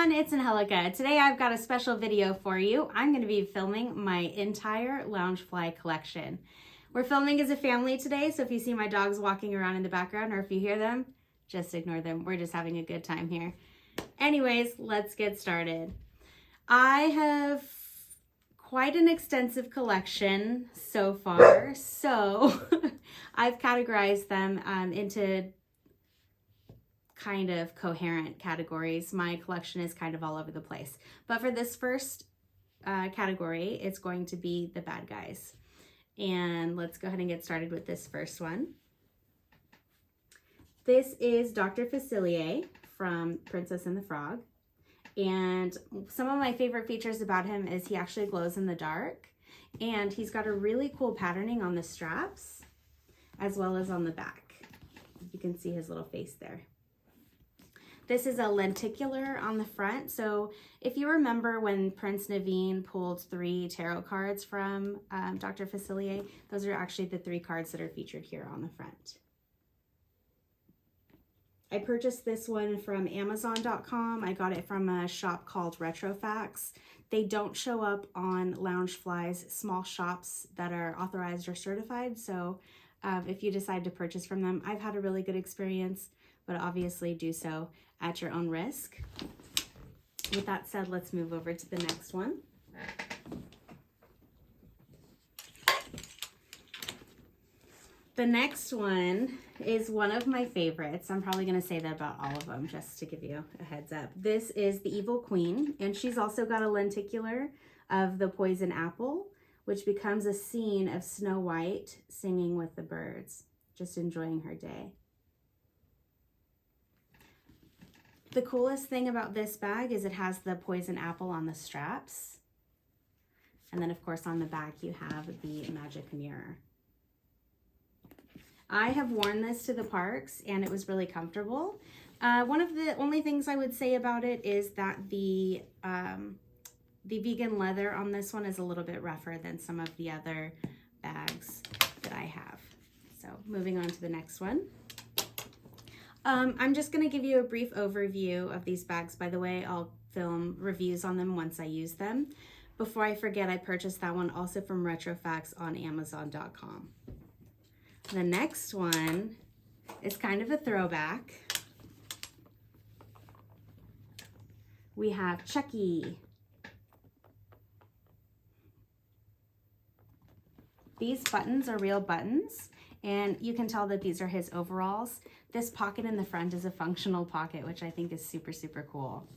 everyone, it's Angelica. Today I've got a special video for you. I'm going to be filming my entire Loungefly collection. We're filming as a family today, so if you see my dogs walking around in the background or if you hear them, just ignore them. We're just having a good time here. Anyways, let's get started. I have quite an extensive collection so far, so I've categorized them into kind of coherent categories. My collection is kind of all over the place. But for this first category, it's going to be the bad guys. And let's go ahead and get started with this first one. This is Dr. Facilier from Princess and the Frog. And some of my favorite features about him is he actually glows in the dark. And he's got a really cool patterning on the straps as well as on the back. You can see his little face there. This is a lenticular on the front. So if you remember when Prince Naveen pulled 3 tarot cards from Dr. Facilier, those are actually the 3 cards that are featured here on the front. I purchased this one from Amazon.com. I got it from a shop called Retrofax. They don't show up on Loungefly's small shops that are authorized or certified. So if you decide to purchase from them, I've had a really good experience, but obviously do so at your own risk. With that said, let's move over to the next one. The next one is one of my favorites. I'm probably going to say that about all of them just to give you a heads up. This is the Evil Queen, and she's also got a lenticular of the poison apple, which becomes a scene of Snow White singing with the birds, just enjoying her day. The coolest thing about this bag is it has the poison apple on the straps. And then of course on the back you have the magic mirror. I have worn this to the parks and it was really comfortable. One of the only things I would say about it is that the vegan leather on this one is a little bit rougher than some of the other bags that I have. So moving on to the next one. I'm just going to give you a brief overview of these bags. By the way, I'll film reviews on them once I use them. Before I forget, I purchased that one also from Retrofax on Amazon.com. The next one is kind of a throwback. We have Chucky. These buttons are real buttons, and you can tell that these are his overalls. This pocket in the front is a functional pocket, which I think is super, super cool.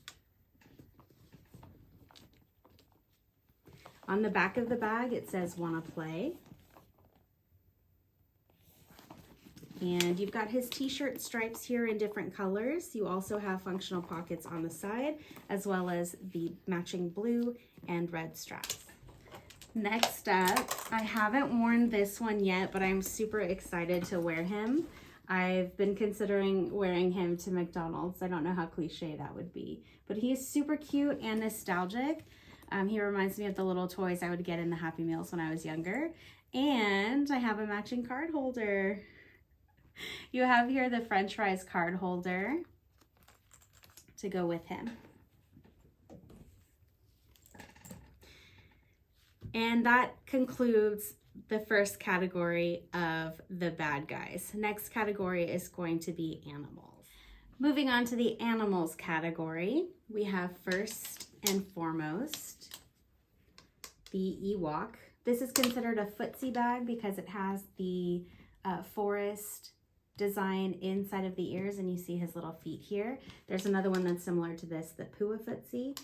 On the back of the bag, it says "Wanna Play?" And you've got his t-shirt stripes here in different colors. You also have functional pockets on the side, as well as the matching blue and red straps. Next up, I haven't worn this one yet, but I'm super excited to wear him. I've been considering wearing him to McDonald's. I don't know how cliche that would be, but he is super cute and nostalgic. He reminds me of the little toys I would get in the Happy Meals when I was younger. And I have a matching card holder. You have here the French fries card holder to go with him. And that concludes the first category of the bad guys. Next category is going to be animals. Moving on to the animals category, we have first and foremost the Ewok. This is considered a footsie bag because it has the forest design inside of the ears, and you see his little feet here. There's another one that's similar to this, the Pua footsie,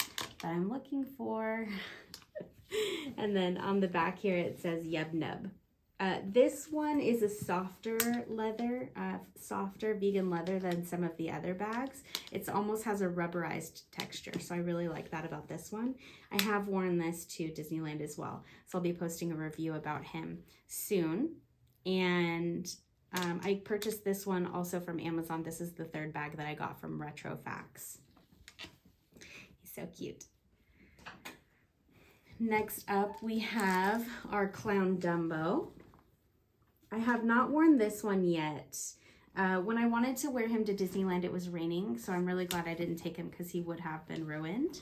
that I'm looking for. And then on the back here it says Yub Nub. This one is a softer leather, softer vegan leather than some of the other bags. It almost has a rubberized texture, so I really like that about this one. I have worn this to Disneyland as well, so I'll be posting a review about him soon. And I purchased this one also from Amazon. This is the third bag that I got from Retrofax. He's so cute. Next up, we have our Clown Dumbo. I have not worn this one yet. When I wanted to wear him to Disneyland, it was raining, so I'm really glad I didn't take him because he would have been ruined.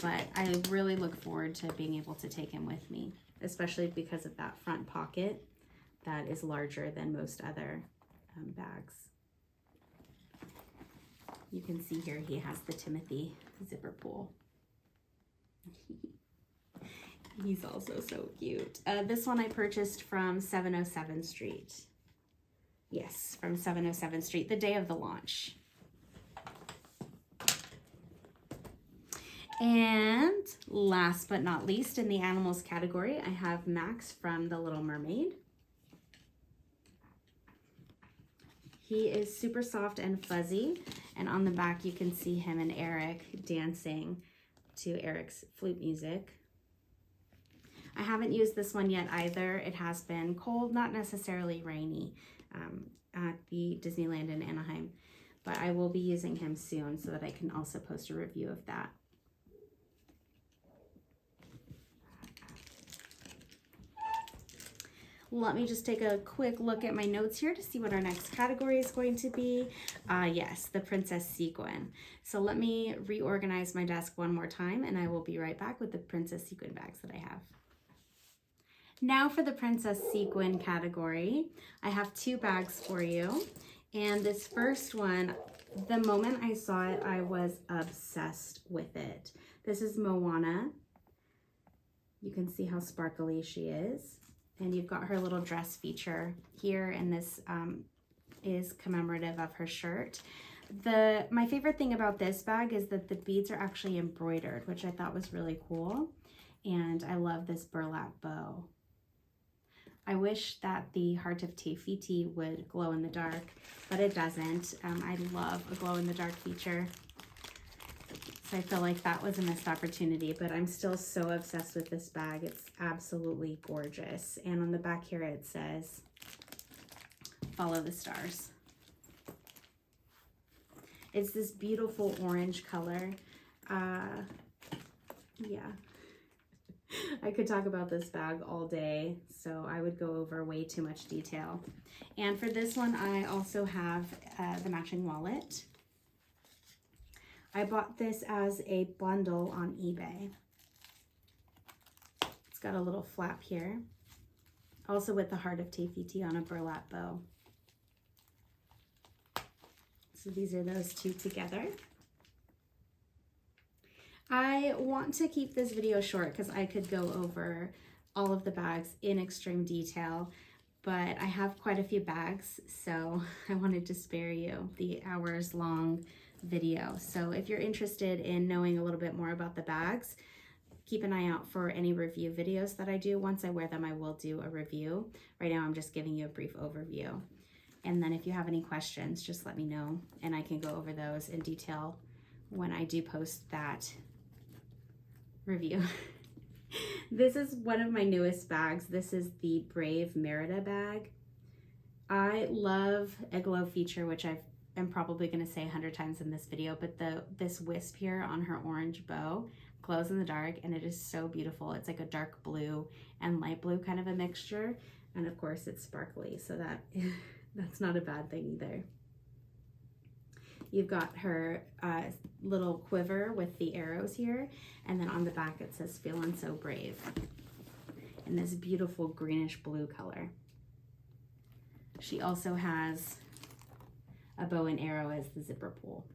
But I really look forward to being able to take him with me, especially because of that front pocket that is larger than most other bags. You can see here he has the Timothy zipper pull. He's also so cute. This one I purchased from 707 Street. Yes, from 707 Street, the day of the launch. And last but not least, in the animals category, I have Max from The Little Mermaid. He is super soft and fuzzy, and on the back you can see him and Eric dancing to Eric's flute music. I haven't used this one yet either. It has been cold, not necessarily rainy, at the Disneyland in Anaheim, but I will be using him soon so that I can also post a review of that. Let me just take a quick look at my notes here to see what our next category is going to be. Yes, the Princess Sequin. So let me reorganize my desk one more time and I will be right back with the Princess Sequin bags that I have. Now for the Princess Sequin category, I have two bags for you. And this first one, the moment I saw it, I was obsessed with it. This is Moana. You can see how sparkly she is. And you've got her little dress feature here, and this is commemorative of her shirt. My favorite thing about this bag is that the beads are actually embroidered, which I thought was really cool. And I love this burlap bow. I wish that the Heart of Te Fiti would glow in the dark, but it doesn't. I love a glow in the dark feature. So I feel like that was a missed opportunity, but I'm still so obsessed with this bag. It's absolutely gorgeous. And on the back here it says, "Follow the stars." It's this beautiful orange color. Yeah. I could talk about this bag all day, so I would go over way too much detail. And for this one, I also have the matching wallet. I bought this as a bundle on eBay. It's got a little flap here, also with the Heart of Te Fiti on a burlap bow. So these are those two together. I want to keep this video short because I could go over all of the bags in extreme detail, but I have quite a few bags, so I wanted to spare you the hours-long video. So if you're interested in knowing a little bit more about the bags, keep an eye out for any review videos that I do. Once I wear them, I will do a review. Right now, I'm just giving you a brief overview. And then if you have any questions, just let me know, and I can go over those in detail when I do post that review. This is one of my newest bags. This is the Brave Merida bag. I love a glow feature, which I'm probably going to say 100 times in this video, but this wisp here on her orange bow glows in the dark, and it is so beautiful. It's like a dark blue and light blue kind of a mixture, and of course it's sparkly, so that's not a bad thing either. You've got her little quiver with the arrows here, and then on the back it says "Feeling So Brave" in this beautiful greenish blue color. She also has a bow and arrow as the zipper pull.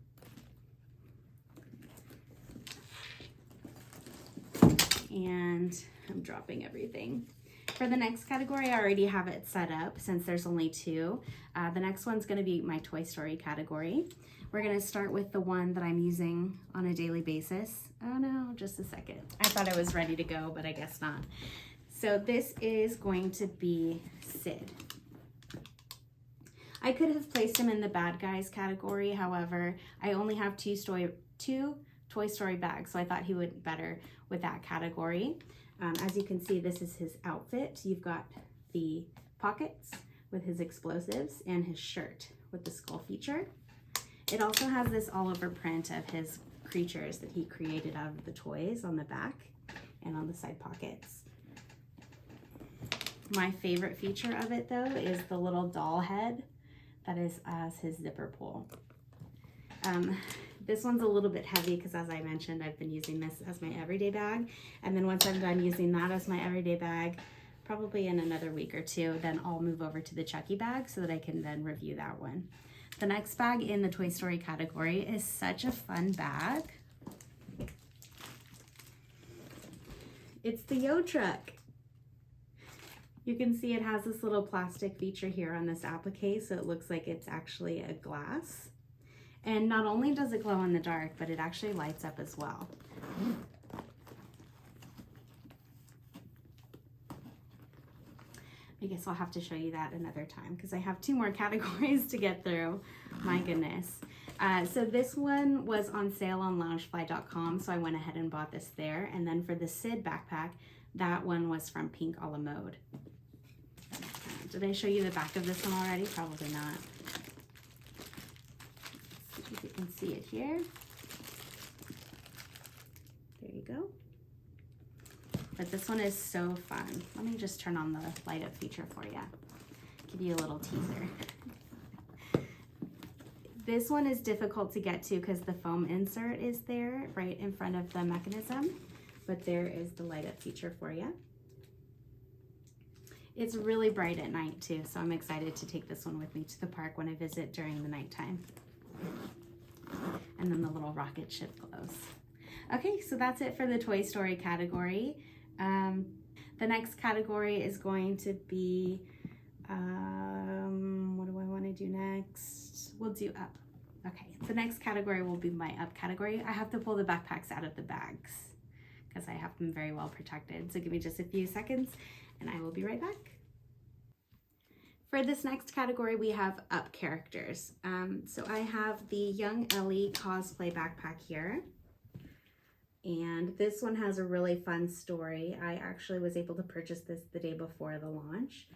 And I'm dropping everything. For the next category, I already have it set up since there's only two. The next one's going to be my Toy Story category. We're going to start with the one that I'm using on a daily basis. Oh no, just a second. I thought I was ready to go, but I guess not. So this is going to be Sid. I could have placed him in the bad guys category. However, I only have two Toy Story bags, so I thought he would better with that category. As you can see, this is his outfit. You've got the pockets with his explosives and his shirt with the skull feature. It also has this all over print of his creatures that he created out of the toys on the back and on the side pockets. My favorite feature of it though is the little doll head that is as his zipper pull. This one's a little bit heavy because, as I mentioned, I've been using this as my everyday bag. And then once I'm done using that as my everyday bag, probably in another week or two, then I'll move over to the Chucky bag so that I can then review that one. The next bag in the Toy Story category is such a fun bag. It's the Yo Truck. You can see it has this little plastic feature here on this applique, so it looks like it's actually a glass. And not only does it glow in the dark, but it actually lights up as well. I guess I'll have to show you that another time because I have 2 more categories to get through. My goodness. So this one was on sale on loungefly.com, so I went ahead and bought this there. And then for the Sid backpack, that one was from Pink a la Mode. Did I show you the back of this one already? Probably not. If you can see it here. There you go. But this one is so fun. Let me just turn on the light up feature for you. Give you a little teaser. This one is difficult to get to because the foam insert is there right in front of the mechanism, but there is the light up feature for you. It's really bright at night too, so I'm excited to take this one with me to the park when I visit during the nighttime. And then the little rocket ship glows. Okay, so that's it for the Toy Story category. The next category is going to be, what do I want to do next? We'll do up. Okay, the next category will be my up category. I have to pull the backpacks out of the bags because I have them very well protected. So give me just a few seconds and I will be right back. For this next category, we have up characters. So I have the Young Ellie cosplay backpack here. And this one has a really fun story. I actually was able to purchase this the day before the launch.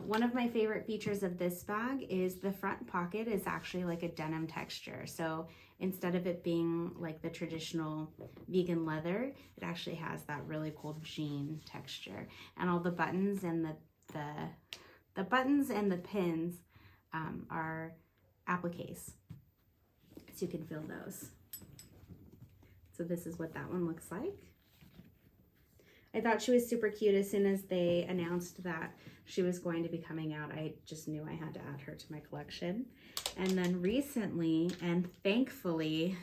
One of my favorite features of this bag is the front pocket is actually like a denim texture. So instead of it being like the traditional vegan leather, it actually has that really cool jean texture. And all the buttons and the buttons and the pins are appliques, so you can feel those. So this is what that one looks like. I thought she was super cute as soon as they announced that she was going to be coming out. I just knew I had to add her to my collection. And then recently, and thankfully,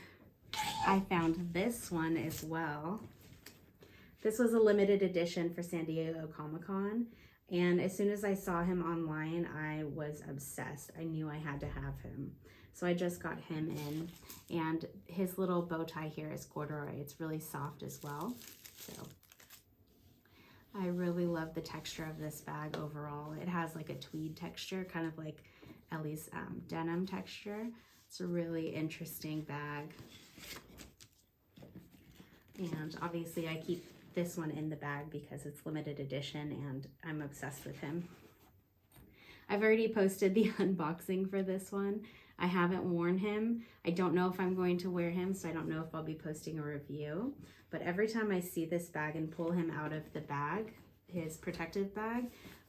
I found this one as well. This was a limited edition for San Diego Comic-Con. And as soon as I saw him online, I was obsessed. I knew I had to have him. So I just got him in, and his little bow tie here is corduroy. It's really soft as well. So I really love the texture of this bag overall. It has like a tweed texture, kind of like Ellie's denim texture. It's a really interesting bag. And obviously I keep this one in the bag because it's limited edition and I'm obsessed with him. I've already posted the unboxing for this one. I haven't worn him. I don't know if I'm going to wear him, so I don't know if I'll be posting a review. But every time I see this bag and pull him out of the bag, his protective bag,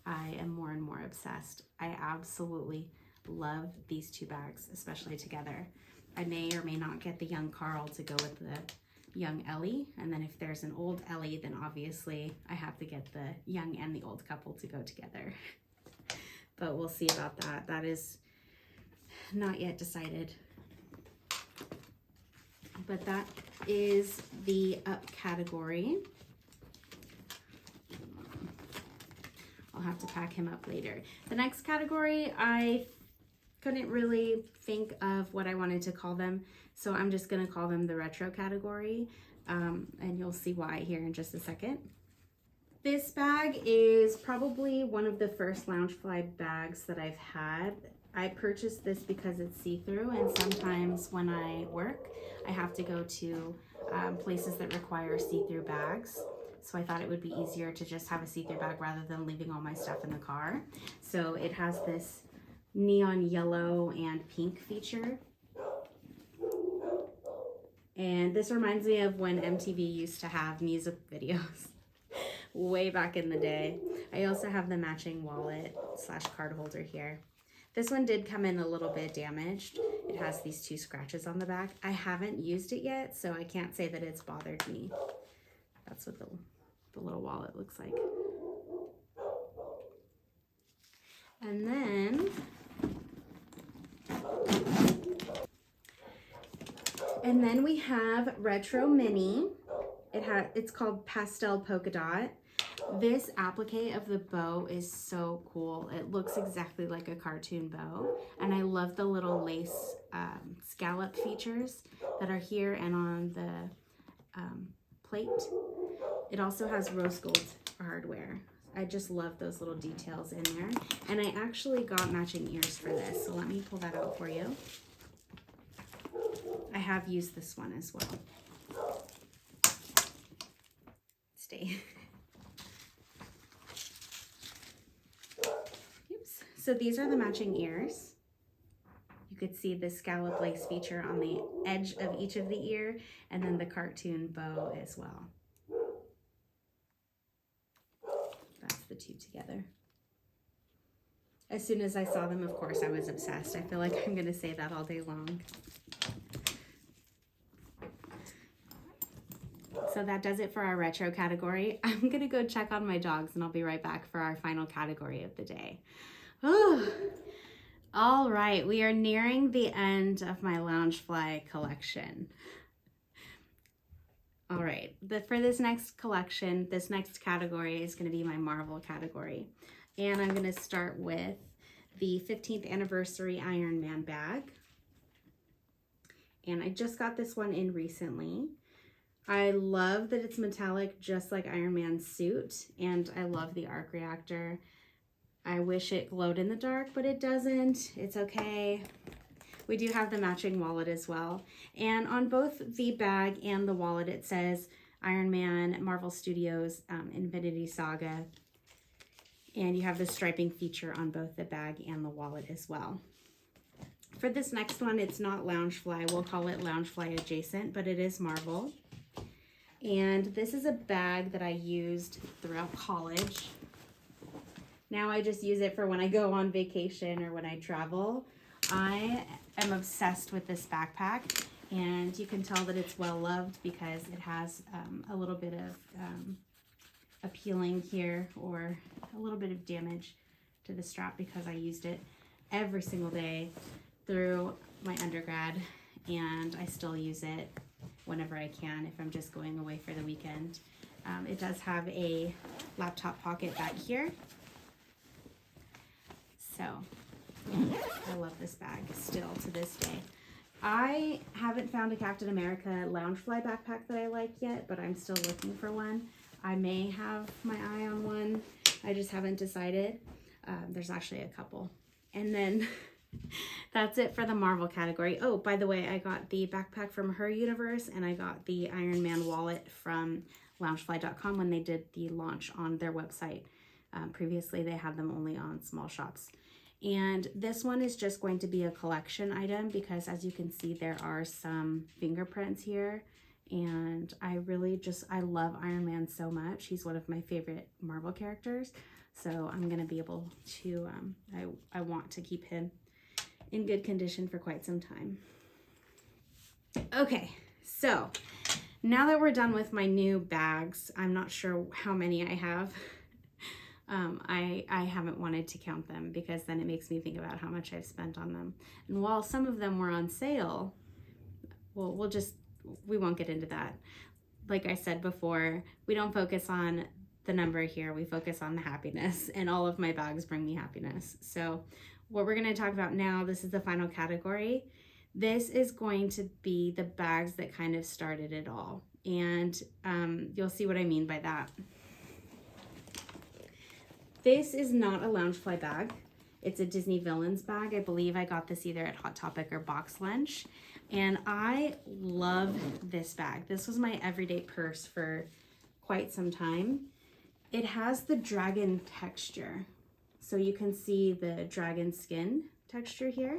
I am more and more obsessed. I absolutely love these 2 bags, especially together. I may or may not get the young Carl to go with the young Ellie. And then if there's an old Ellie, then obviously I have to get the young and the old couple to go together. But we'll see about that. That is not yet decided. But that is the up category. I'll have to pack him up later. The next category, I couldn't really think of what I wanted to call them, so I'm just gonna call them the retro category, and you'll see why here in just a second. This bag is probably one of the first Loungefly bags that I've had. I purchased this because it's see-through, and sometimes when I work, I have to go to places that require see-through bags. So I thought it would be easier to just have a see-through bag rather than leaving all my stuff in the car. So it has this neon yellow and pink feature. And this reminds me of when MTV used to have music videos way back in the day. I also have the matching wallet / card holder here. This one did come in a little bit damaged. It has these 2 scratches on the back. I haven't used it yet, so I can't say that it's bothered me. That's what the little wallet looks like. And then we have Retro Mini. It's called Pastel Polka Dot. This applique of the bow is so cool. It looks exactly like a cartoon bow. And I love the little lace scallop features that are here and on the plate. It also has rose gold hardware. I just love those little details in there. And I actually got matching ears for this. So let me pull that out for you. I have used this one as well. Stay. Oops. So these are the matching ears. You could see the scallop lace feature on the edge of each of the ear, and then the cartoon bow as well. That's the 2 together. As soon as I saw them, of course, I was obsessed. I feel like I'm going to say that all day long. So that does it for our retro category. I'm gonna go check on my dogs and I'll be right back for our final category of the day. Oh. All right, we are nearing the end of my Loungefly collection. All right, for this next collection, this next category is gonna be my Marvel category. And I'm gonna start with the 15th anniversary Iron Man bag. And I just got this one in recently. I love that it's metallic, just like Iron Man's suit, and I love the arc reactor. I wish it glowed in the dark, but it doesn't. It's okay. We do have the matching wallet as well. And on both the bag and the wallet, it says Iron Man, Marvel Studios, Infinity Saga. And you have the striping feature on both the bag and the wallet as well. For this next one, it's not Loungefly. We'll call it Loungefly adjacent, but it is Marvel. And this is a bag that I used throughout college. Now I just use it for when I go on vacation or when I travel. I am obsessed with this backpack, and you can tell that it's well loved because it has a little bit of a peeling here or a little bit of damage to the strap because I used it every single day through my undergrad, and I still use it whenever I can if I'm just going away for the weekend. It does have a laptop pocket back here. So I love this bag still to this day. I haven't found a Captain America Loungefly backpack that I like yet, but I'm still looking for one. I may have my eye on one. I just haven't decided. There's actually a couple. And then that's it for the Marvel category. Oh, by the way, I got the backpack from Her Universe, and I got the Iron Man wallet from Loungefly.com when they did the launch on their website. Previously, they had them only on small shops. And this one is just going to be a collection item because, as you can see, there are some fingerprints here. And I love Iron Man so much. He's one of my favorite Marvel characters. So I'm going to be able to, I want to keep him in good condition for quite some time. Okay, so now that we're done with my new bags, I'm not sure how many I have. I haven't wanted to count them because then it makes me think about how much I've spent on them. And while some of them were on sale, well, we won't get into that. Like I said before, we don't focus on the number here, we focus on the happiness, and all of my bags bring me happiness. So what we're going to talk about now, this is the final category. This is going to be the bags that kind of started it all, and you'll see what I mean by that. This is not a Loungefly bag. It's a Disney Villains bag. I believe I got this either at Hot Topic or Box Lunch, and I love this bag. This was my everyday purse for quite some time. It has the dragon texture. So you can see the dragon skin texture here.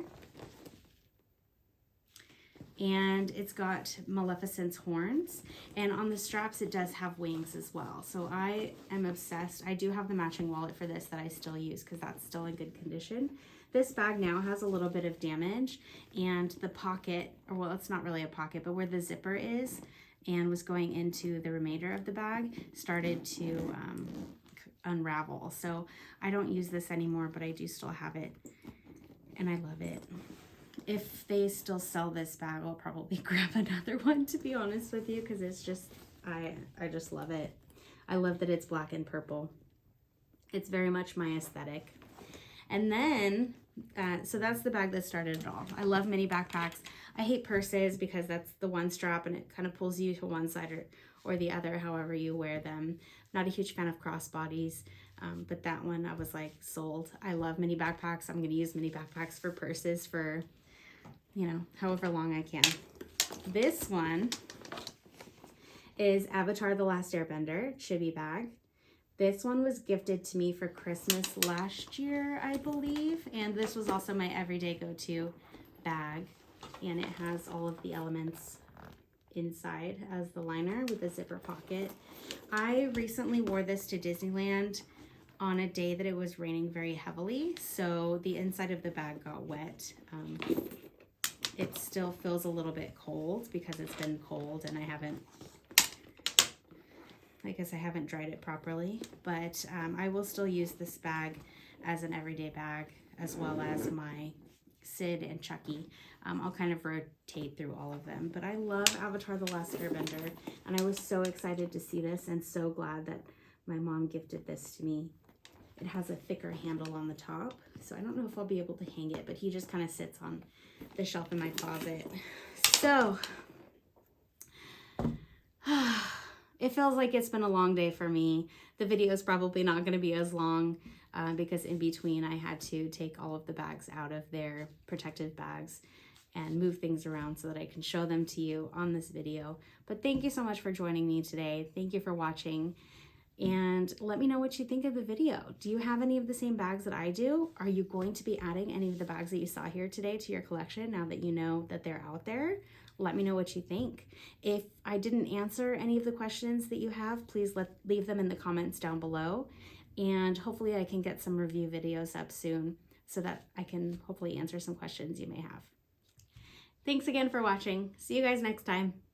And it's got Maleficent's horns. And on the straps, it does have wings as well. So I am obsessed. I do have the matching wallet for this that I still use because that's still in good condition. This bag now has a little bit of damage, and the pocket, or well, it's not really a pocket, but where the zipper is and was going into the remainder of the bag started to unravel. So I don't use this anymore, but I do still have it, and I love it. If they still sell this bag, I'll probably grab another one, to be honest with you, because it's just, I just love it. I love that it's black and purple. It's very much my aesthetic. And then, so that's the bag that started it all. I love mini backpacks. I hate purses because that's the one strap and it kind of pulls you to one side or the other, however you wear them. Not a huge fan of crossbodies, but that one I was like sold. I love mini backpacks. I'm going to use mini backpacks for purses for, you know, however long I can. This one is Avatar: The Last Airbender chibi bag. This one was gifted to me for Christmas last year, I believe. And this was also my everyday go-to bag. And it has all of the elements inside as the liner with a zipper pocket. I recently wore this to Disneyland on a day that it was raining very heavily. So the inside of the bag got wet. It still feels a little bit cold because it's been cold and I haven't dried it properly, but I will still use this bag as an everyday bag as well as my Sid and Chucky. I'll kind of rotate through all of them, but I love Avatar: The Last Airbender, and I was so excited to see this and so glad that my mom gifted this to me. It has a thicker handle on the top, so I don't know if I'll be able to hang it, but he just kind of sits on the shelf in my closet. So, it feels like it's been a long day for me. The video is probably not going to be as long because in between I had to take all of the bags out of their protective bags and move things around so that I can show them to you on this video. But thank you so much for joining me today. Thank you for watching. And let me know what you think of the video. Do you have any of the same bags that I do? Are you going to be adding any of the bags that you saw here today to your collection now that you know that they're out there? Let me know what you think. If I didn't answer any of the questions that you have, please leave them in the comments down below. And hopefully I can get some review videos up soon so that I can hopefully answer some questions you may have. Thanks again for watching. See you guys next time.